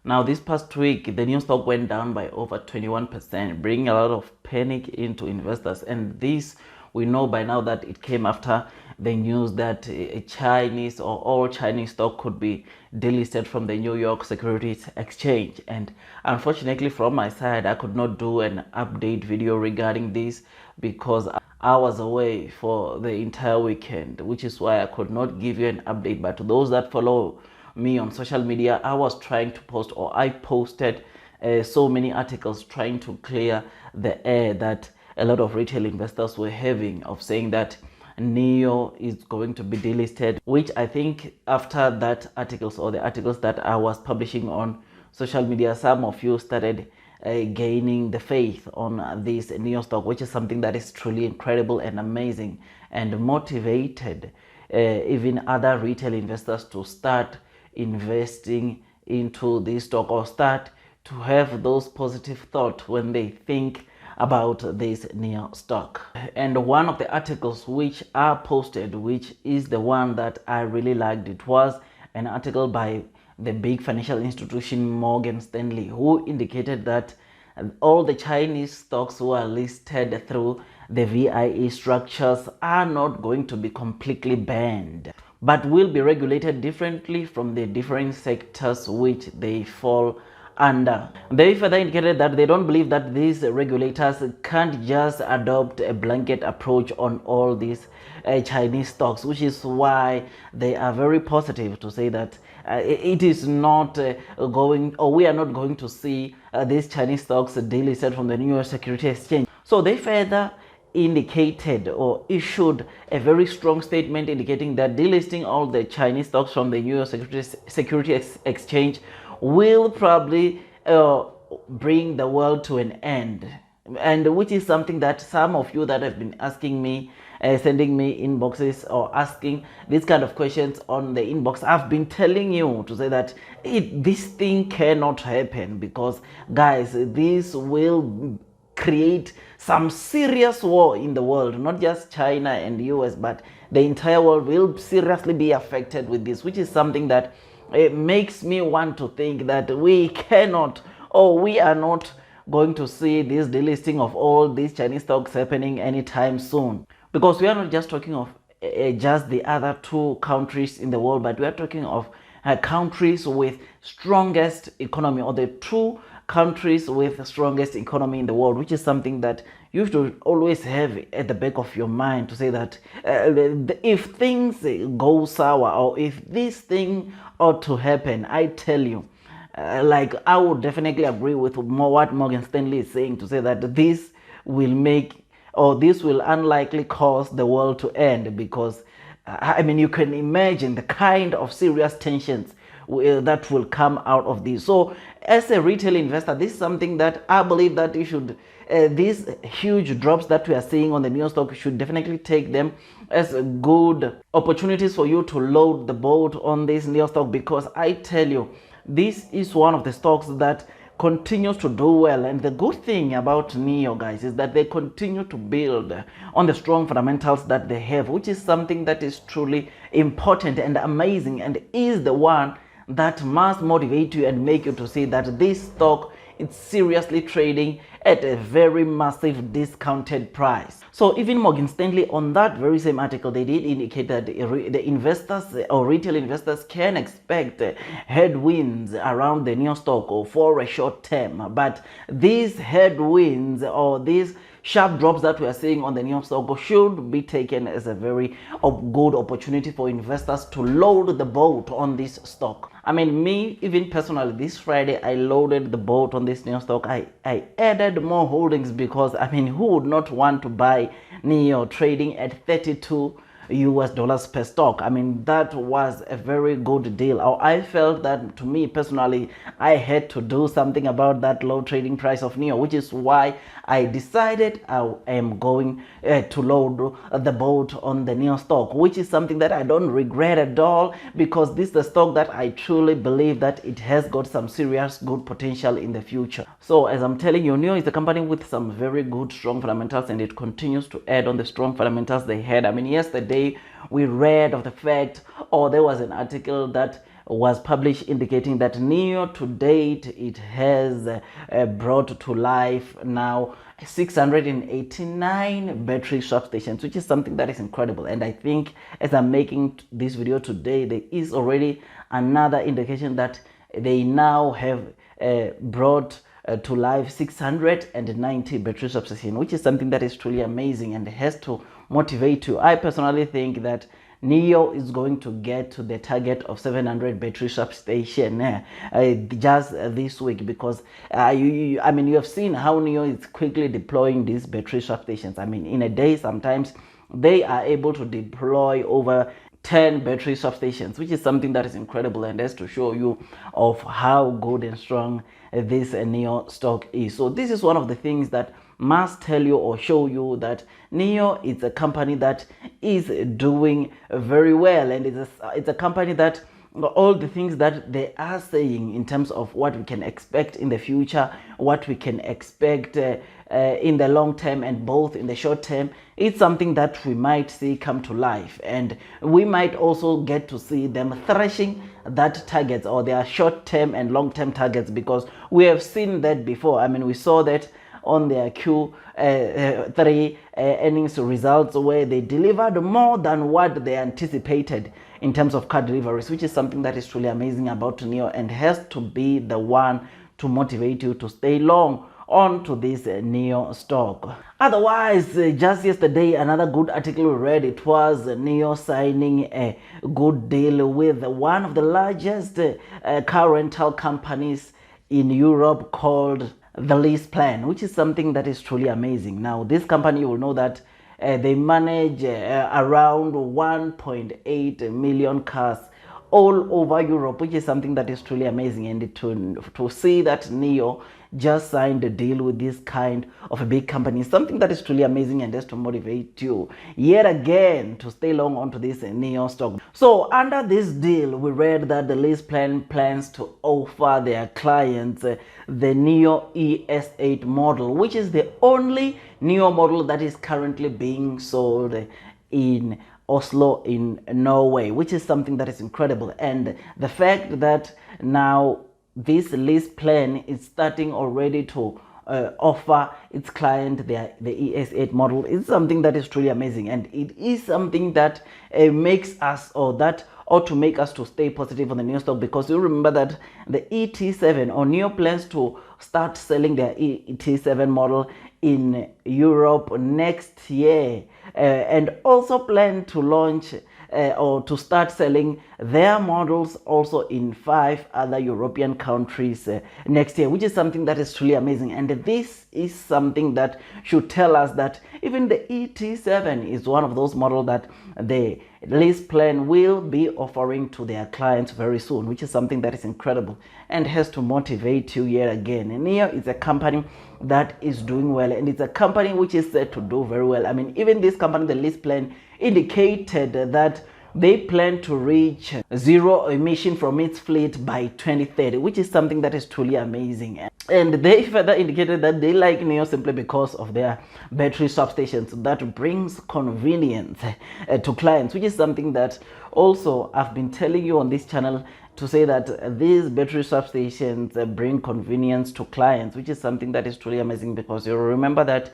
Now, this past week, the Nio stock went down by over 21%, bringing a lot of panic into investors. And this, we know by now that it came after the news that a Chinese or all Chinese stock could be delisted from the New York Securities Exchange. And unfortunately, from my side, I could not do an update video regarding this because I was away for the entire weekend, which is why I could not give you an update. But to those that follow me on social media, I was trying to post, or I posted so many articles trying to clear the air that a lot of retail investors were having of saying that Nio is going to be delisted, which I think after that articles or the articles that I was publishing on social media, some of you started gaining the faith on this Nio stock, which is something that is truly incredible and amazing, and motivated even other retail investors to start investing into this stock or start to have those positive thoughts when they think about this Nio stock. And one of the articles which I posted, which is the one that I really liked, it was an article by the big financial institution Morgan Stanley, who indicated that all the Chinese stocks who are listed through the VIE structures are not going to be completely banned, but will be regulated differently from the different sectors which they fall under. They further indicated that they don't believe that these regulators can't just adopt a blanket approach on all these Chinese stocks, which is why they are very positive to say that it is not going, or we are not going to see these Chinese stocks delisted from the New York Securities Exchange. So they further indicated or issued a very strong statement indicating that delisting all the Chinese stocks from the New York Securities Exchange will probably bring the world to an end, and which is something that some of you that have been asking me, sending me inboxes or asking these kind of questions on the inbox, I've been telling you to say that this thing cannot happen, because guys, this will create some serious war in the world. Not just China and US, but the entire world will seriously be affected with this, which is something that it makes me want to think that we cannot, or we are not going to see this delisting of all these Chinese stocks happening anytime soon, because we are not just talking of just the other two countries in the world, but we are talking of countries with strongest economy, or the two countries with the strongest economy in the world, which is something that you should always have at the back of your mind to say that if things go sour, or if this thing ought to happen, I tell you, like, I would definitely agree with what Morgan Stanley is saying to say that this will make, or this will unlikely cause the world to end, because I mean, you can imagine the kind of serious tensions that will come out of this. So as a retail investor, this is something that I believe that you should, these huge drops that we are seeing on the Nio stock, you should definitely take them as good opportunities for you to load the boat on this Nio stock, because I tell you, this is one of the stocks that continues to do well. And the good thing about Nio, guys, is that they continue to build on the strong fundamentals that they have, which is something that is truly important and amazing, and is the one that must motivate you and make you to see that this stock is seriously trading at a very massive discounted price. So even Morgan Stanley, on that very same article, they did indicate that the investors or retail investors can expect headwinds around the Nio stock or for a short term, but these headwinds or these sharp drops that we are seeing on the Nio stock should be taken as a very good opportunity for investors to load the boat on this stock. I mean, me, even personally, this Friday, I loaded the boat on this Nio stock. I added more holdings, because, I mean, who would not want to buy Nio trading at 32 US dollars per stock? I mean, that was a very good deal. I felt that, to me personally, I had to do something about that low trading price of Nio, which is why I decided I am going to load the boat on the Nio stock, which is something that I don't regret at all, because this is a stock that I truly believe that it has got some serious good potential in the future. So as I'm telling you, Nio is a company with some very good strong fundamentals, and it continues to add on the strong fundamentals they had. I mean, yesterday we read of the fact, or there was an article that was published indicating that Nio to date, it has brought to life now 689 battery swap stations, which is something that is incredible. And I think as I'm making this video today, there is already another indication that they now have brought to life 690 battery swap stations, which is something that is truly amazing and has to motivate you. I personally think that Nio is going to get to the target of 700 battery swap station just this week, because you have seen how Nio is quickly deploying these battery swap stations. I mean, in a day, sometimes they are able to deploy over 10 battery swap stations, which is something that is incredible, and that's to show you of how good and strong this Nio stock is. So this is one of the things that must tell you or show you that Nio is a company that is doing very well, and it's a company that all the things that they are saying in terms of what we can expect in the future, what we can expect in the long term and both in the short term, it's something that we might see come to life, and we might also get to see them thrashing that targets or their short-term and long-term targets, because we have seen that before. I mean, we saw that on their Q3 earnings results, where they delivered more than what they anticipated in terms of car deliveries, which is something that is truly amazing about Nio and has to be the one to motivate you to stay long on to this Nio stock. Otherwise, just yesterday, another good article we read, it was Nio signing a good deal with one of the largest car rental companies in Europe called Delisted, which is something that is truly amazing. Now, this company, you will know that they manage around 1.8 million cars all over Europe, which is something that is truly amazing. And to see that Nio just signed a deal with this kind of a big company is something that is truly amazing, and just to motivate you yet again to stay long onto this Nio stock. So under this deal, we read that the Delisted plans to offer their clients the Nio ES8 model, which is the only Nio model that is currently being sold in Oslo in Norway, which is something that is incredible. And the fact that now this lease plan is starting already to offer its client the ES8 model is something that is truly amazing, and it is something that makes us, or that ought to make us to stay positive on the Nio stock, because you remember that the ET7 or Nio plans to start selling their ET7 model in Europe next year, and also plan to launch or to start selling their models also in 5 other European countries next year, which is something that is truly amazing. And this is something that should tell us that even the ET7 is one of those models that the lease plan will be offering to their clients very soon, which is something that is incredible and has to motivate you yet again. And Nio is a company that is doing well, and it's a company which is set to do very well. I mean, even this company, the lease plan, indicated that they plan to reach zero emission from its fleet by 2030, which is something that is truly amazing. And they further indicated that they like Nio simply because of their battery swap stations that brings convenience to clients, which is something that also I've been telling you on this channel, to say that these battery swap stations bring convenience to clients, which is something that is truly amazing, because you remember that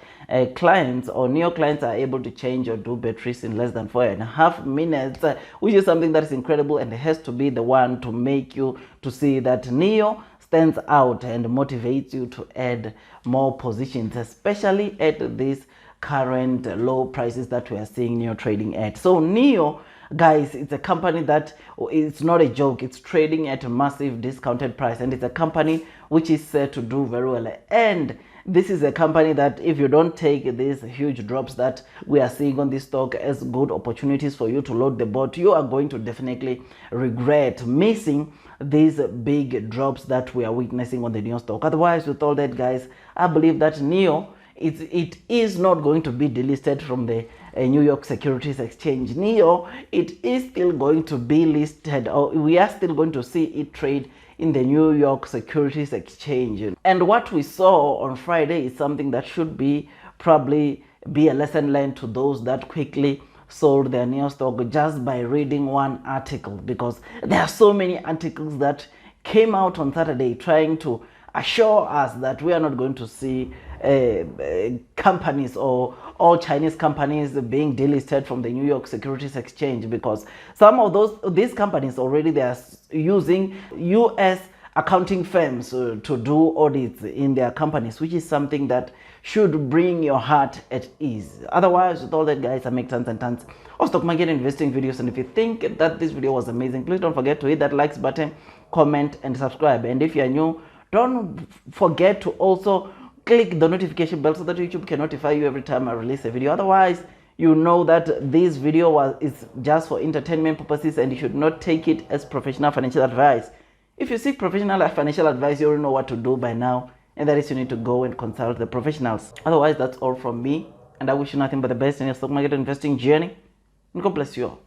clients or Nio clients are able to change or do batteries in less than 4.5 minutes, which is something that is incredible, and has to be the one to make you to see that Nio stands out and motivates you to add more positions, especially at these current low prices that we are seeing Nio trading at. So Nio, guys, it's a company that, it's not a joke, it's trading at a massive discounted price, and it's a company which is set to do very well. And this is a company that, if you don't take these huge drops that we are seeing on this stock as good opportunities for you to load the boat, you are going to definitely regret missing these big drops that we are witnessing on the Nio stock. Otherwise, with all that, guys, I believe that Nio, it is not going to be delisted from the New York Securities Exchange. Nio, it is still going to be listed, or we are still going to see it trade in the New York Securities Exchange. And what we saw on Friday is something that should be probably be a lesson learned to those that quickly sold their Nio stock just by reading one article, because there are so many articles that came out on Saturday trying to assure us that we are not going to see companies or all Chinese companies being delisted from the New York Securities Exchange, because some of these companies already, they are using US accounting firms to do audits in their companies, which is something that should bring your heart at ease. Otherwise, with all that, guys, I make tons and tons of stock market investing videos, and if you think that this video was amazing, please don't forget to hit that likes button, comment, and subscribe. And if you are new, don't forget to also click the notification bell so that YouTube can notify you every time I release a video. Otherwise, you know that this video is just for entertainment purposes, and you should not take it as professional financial advice. If you seek professional financial advice, you already know what to do by now, and that is you need to go and consult the professionals. Otherwise, that's all from me, and I wish you nothing but the best in your stock market investing journey, and God bless you all.